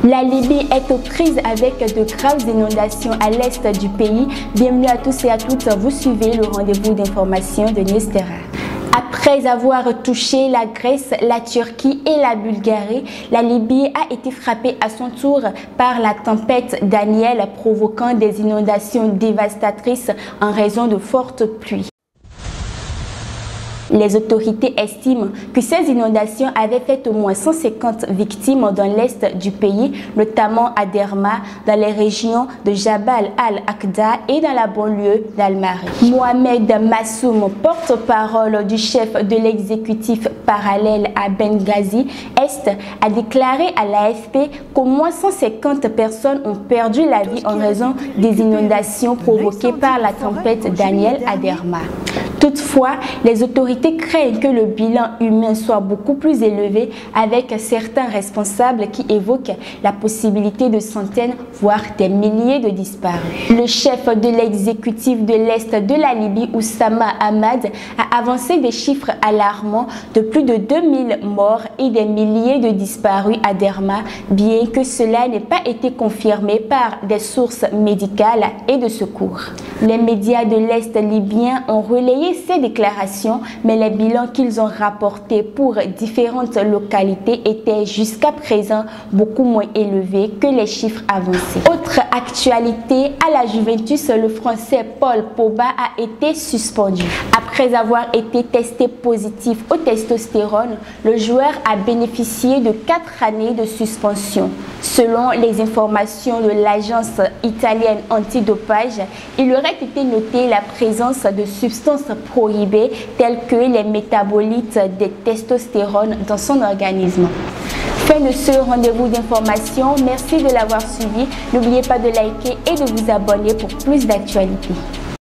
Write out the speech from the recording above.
La Libye est aux prises avec de graves inondations à l'est du pays. Bienvenue à tous et à toutes, vous suivez le rendez-vous d'information de Nestera. Après avoir touché la Grèce, la Turquie et la Bulgarie, la Libye a été frappée à son tour par la tempête Daniel, provoquant des inondations dévastatrices en raison de fortes pluies. Les autorités estiment que ces inondations avaient fait au moins 150 victimes dans l'est du pays, notamment à Derma, dans les régions de Jabal al-Aqda et dans la banlieue d'Al-Mari. Mohamed Massoum, porte-parole du chef de l'exécutif parallèle à Benghazi Est, a déclaré à l'AFP qu'au moins 150 personnes ont perdu la vie en raison des inondations provoquées par la tempête Daniel à Derma. Toutefois, les autorités craignent que le bilan humain soit beaucoup plus élevé, avec certains responsables qui évoquent la possibilité de centaines, voire des milliers de disparus. Le chef de l'exécutif de l'Est de la Libye, Oussama Hamad, a avancé des chiffres alarmants de plus de 2000 morts et des milliers de disparus à Derma, bien que cela n'ait pas été confirmé par des sources médicales et de secours. Les médias de l'Est libyen ont relayé ces déclarations, mais les bilans qu'ils ont rapportés pour différentes localités étaient jusqu'à présent beaucoup moins élevés que les chiffres avancés. Autre actualité, à la Juventus, le Français Paul Pogba a été suspendu. Après avoir été testé positif au testostérone, le joueur a bénéficié de 4 années de suspension. Selon les informations de l'agence italienne antidopage, il aurait été noté la présence de substances prohibées telles que les métabolites de testostérone dans son organisme. Fin de ce rendez-vous d'information. Merci de l'avoir suivi. N'oubliez pas de liker et de vous abonner pour plus d'actualités.